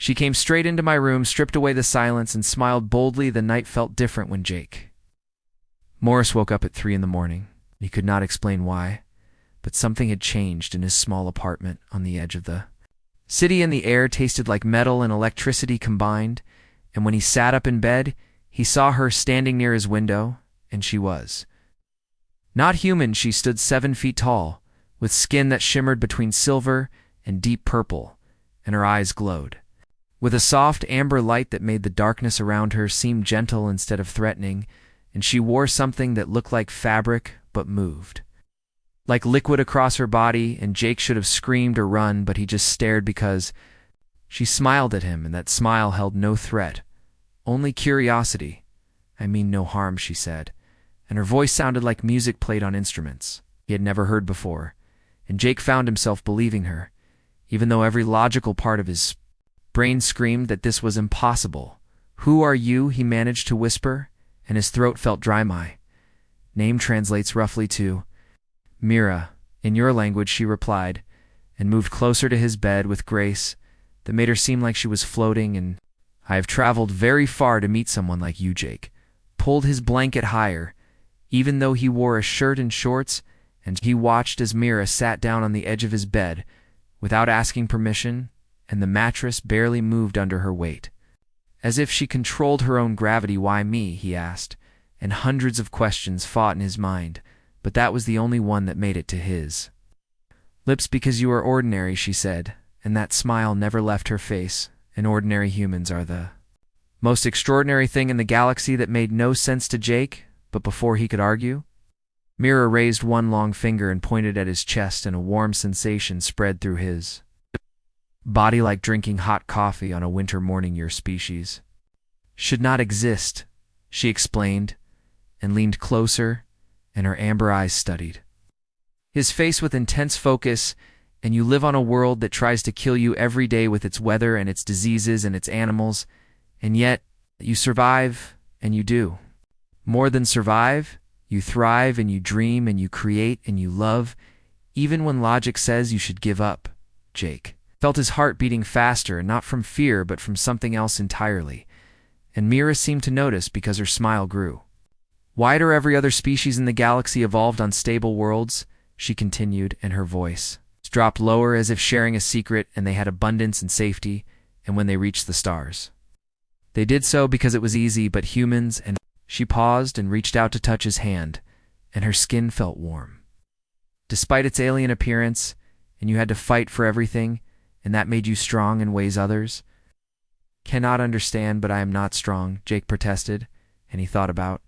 She came straight into my room, stripped away the silence, and smiled boldly. The night felt different when Jake. Morris woke up at 3 in the morning. He could not explain why, but something had changed in his small apartment on the edge of the city, and the air tasted like metal and electricity combined, and when he sat up in bed, he saw her standing near his window, and she was not human. She stood 7 feet tall, with skin that shimmered between silver and deep purple, and her eyes glowed with a soft amber light that made the darkness around her seem gentle instead of threatening, and she wore something that looked like fabric but moved like liquid across her body, and Jake should have screamed or run, but he just stared because she smiled at him, and that smile held no threat, only curiosity. "I mean no harm," she said, and her voice sounded like music played on instruments he had never heard before, and Jake found himself believing her, even though every logical part of his brain screamed that this was impossible. "Who are you?" he managed to whisper, and his throat felt dry. "My name translates roughly to Mira, in your language," she replied, and moved closer to his bed with grace that made her seem like she was floating. "And I have traveled very far to meet someone like you." Jake pulled his blanket higher, even though he wore a shirt and shorts, and he watched as Mira sat down on the edge of his bed without asking permission, and the mattress barely moved under her weight, as if she controlled her own gravity. "Why me?" he asked, and hundreds of questions fought in his mind, but that was the only one that made it to his lips. "Because you are ordinary," she said, and that smile never left her face, and ordinary humans are the most extraordinary thing in the galaxy. That made no sense to Jake, but before he could argue, Mira raised one long finger and pointed at his chest, and a warm sensation spread through his body like drinking hot coffee on a winter morning. "Your species should not exist," she explained, and leaned closer, and her amber eyes studied his face with intense focus. "And you live on a world that tries to kill you every day with its weather and its diseases and its animals, and yet you survive, and you do more than survive. You thrive, and you dream, and you create, and you love, even when logic says you should give up." Jake felt his heart beating faster, not from fear but from something else entirely, and Mira seemed to notice because her smile grew wider. "Every other species in the galaxy evolved on stable worlds," she continued, and her voice dropped lower as if sharing a secret, "and they had abundance and safety, and when they reached the stars, they did so because it was easy, but humans," and she paused and reached out to touch his hand, and her skin felt warm despite its alien appearance, "and you had to fight for everything, and that made you strong in ways others cannot understand." "But I am not strong," Jake protested, and he thought about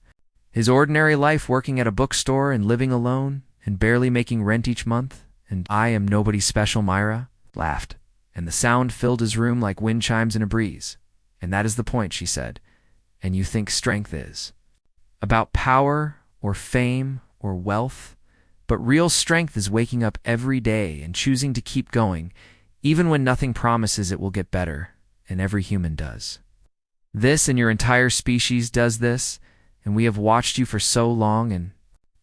his ordinary life, working at a bookstore and living alone and barely making rent each month. "And I am nobody special," Mira laughed, and the sound filled his room like wind chimes in a breeze. "And that is the point," she said. "And you think strength is about power or fame or wealth, but real strength is waking up every day and choosing to keep going, even when nothing promises it will get better, and every human does this, and your entire species does this, and we have watched you for so long, and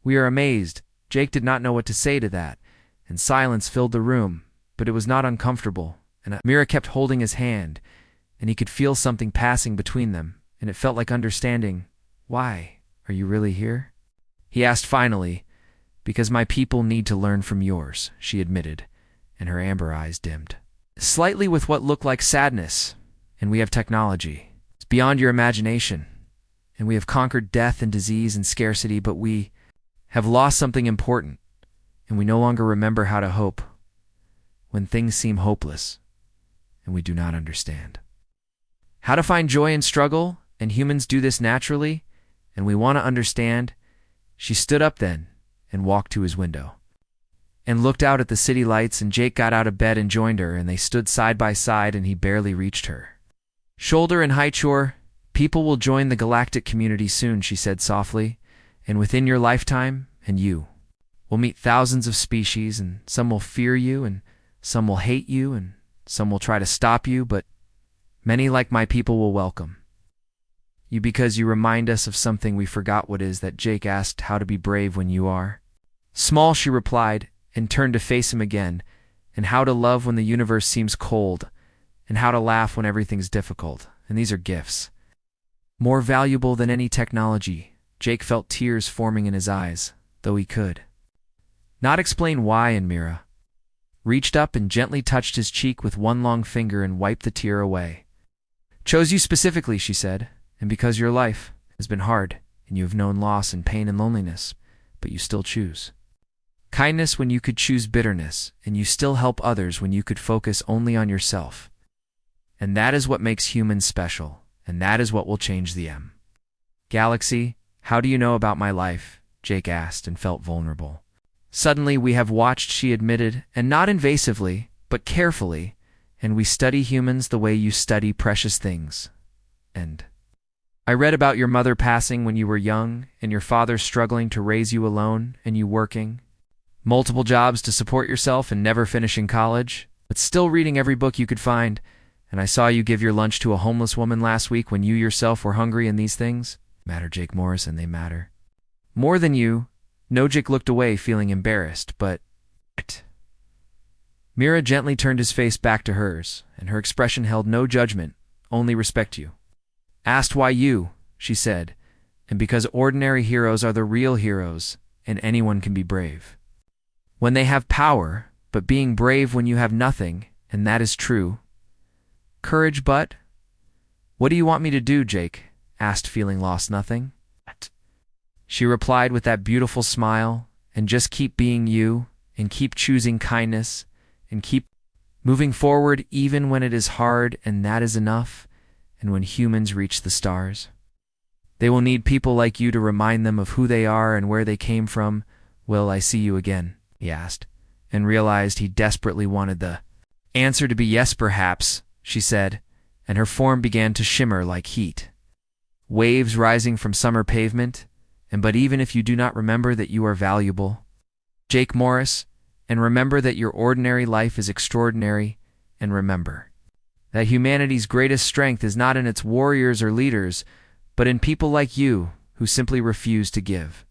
we are amazed." Jake did not know what to say to that, and silence filled the room, but it was not uncomfortable, and Mira kept holding his hand, and he could feel something passing between them, and it felt like understanding. "Why are you really here?" he asked finally. "Because my people need to learn from yours," she admitted, and her amber eyes dimmed slightly with what looked like sadness. "And we have technology. It's beyond your imagination. And we have conquered death and disease and scarcity, but we have lost something important, and we no longer remember how to hope when things seem hopeless, and we do not understand how to find joy in struggle, and humans do this naturally, and we want to understand." She stood up then and walked to his window and looked out at the city lights, and Jake got out of bed and joined her, and they stood side by side, and he barely reached her shoulder in height. "Sure, people will join the galactic community soon," she said softly, "and within your lifetime, and you will meet thousands of species, and some will fear you, and some will hate you, and some will try to stop you, but many, like my people, will welcome you because you remind us of something we forgot." "What is that?" Jake asked. "How to be brave when you are small," she replied, and turned to face him again, "and how to love when the universe seems cold, and how to laugh when everything's difficult, and these are gifts. More valuable than any technology. Jake felt tears forming in his eyes, though he could not explain why, and Mira reached up and gently touched his cheek with one long finger and wiped the tear away. "Chose you specifically," she said, "and because your life has been hard, and you have known loss and pain and loneliness, but you still choose kindness when you could choose bitterness, and you still help others when you could focus only on yourself. And that is what makes humans special, and that is what will change the Galaxy. How do you know about my life?" Jake asked and felt vulnerable. "Suddenly we have watched," she admitted, "and not invasively, but carefully, and we study humans the way you study precious things. And I read about your mother passing when you were young, and your father struggling to raise you alone, and you working multiple jobs to support yourself and never finishing college, but still reading every book you could find. And I saw you give your lunch to a homeless woman last week when you yourself were hungry, and these things matter, Jake Morris, and they matter more than you." No, Jake looked away, feeling embarrassed, but Mira gently turned his face back to hers, and her expression held no judgment, only respect. "You asked why you," she said, "and because ordinary heroes are the real heroes, and anyone can be brave when they have power, but being brave when you have nothing, and that is true courage. But what do you want me to do?" Jake asked, feeling lost. "Nothing," she replied with that beautiful smile, "and just keep being you, and keep choosing kindness, and keep moving forward even when it is hard, and that is enough. And when humans reach the stars, they will need people like you to remind them of who they are and where they came from. Will I see you again?" he asked, and realized he desperately wanted the answer to be yes. "Perhaps," she said, and her form began to shimmer like heat waves rising from summer pavement. But even if you do not remember that you are valuable, Jake Morris, and remember that your ordinary life is extraordinary, and remember that humanity's greatest strength is not in its warriors or leaders, but in people like you who simply refuse to give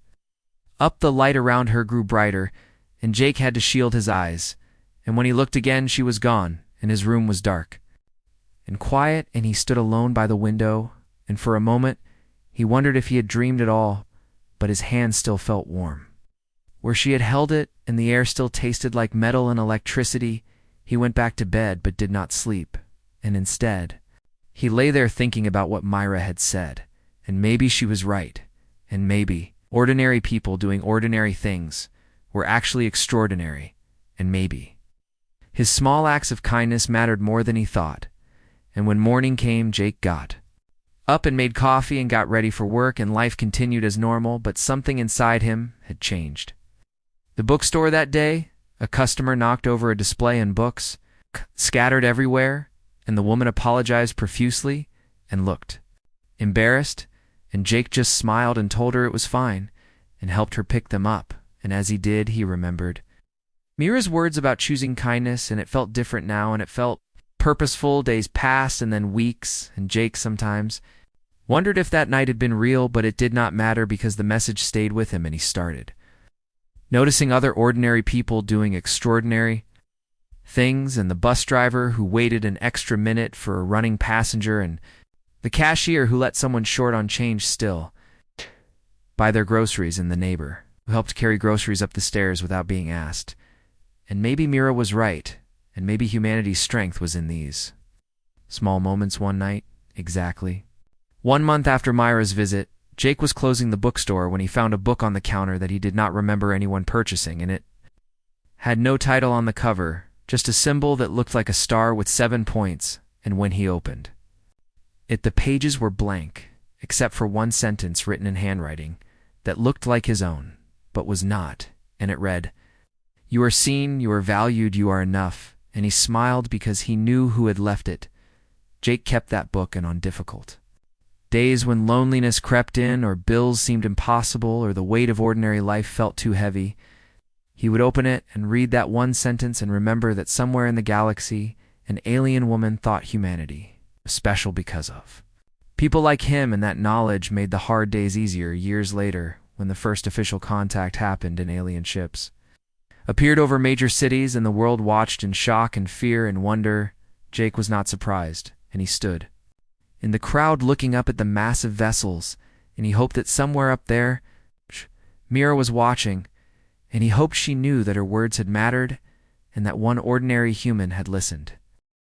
up." The light around her grew brighter, and Jake had to shield his eyes, and when he looked again, she was gone, and his room was dark and quiet, and he stood alone by the window, and for a moment he wondered if he had dreamed at all, but his hand still felt warm where she had held it, and the air still tasted like metal and electricity. He went back to bed but did not sleep, and instead he lay there thinking about what Myra had said, and maybe she was right, and maybe ordinary people doing ordinary things were actually extraordinary, and maybe his small acts of kindness mattered more than he thought. And when morning came, Jake got up and made coffee and got ready for work, and life continued as normal, but something inside him had changed. The bookstore that day, a customer knocked over a display, and books scattered everywhere, and the woman apologized profusely and looked embarrassed, and Jake just smiled and told her it was fine and helped her pick them up. And as he did, he remembered Mira's words about choosing kindness, and it felt different now, and it felt purposeful. Days passed, and then weeks, and Jake sometimes wondered if that night had been real, but it did not matter because the message stayed with him, and he started noticing other ordinary people doing extraordinary things, and the bus driver who waited an extra minute for a running passenger, and the cashier who let someone short on change still buy their groceries, and the neighbor who helped carry groceries up the stairs without being asked. And maybe Mira was right, and maybe humanity's strength was in these small moments. One night, exactly 1 month after Myra's visit, Jake was closing the bookstore when he found a book on the counter that he did not remember anyone purchasing, and it had no title on the cover, just a symbol that looked like a star with 7 points. And when he opened it, the pages were blank, except for one sentence written in handwriting that looked like his own, but was not, and it read, "You are seen, you are valued, you are enough." And he smiled because he knew who had left it. Jake kept that book, and on difficult days when loneliness crept in, or bills seemed impossible, or the weight of ordinary life felt too heavy, he would open it and read that one sentence and remember that somewhere in the galaxy, an alien woman thought humanity was special because of people like him, and that knowledge made the hard days easier. Years later, when the first official contact happened and alien ships appeared over major cities and the world watched in shock and fear and wonder, Jake was not surprised, and he stood in the crowd looking up at the massive vessels, and he hoped that somewhere up there, Mira was watching, and he hoped she knew that her words had mattered and that one ordinary human had listened.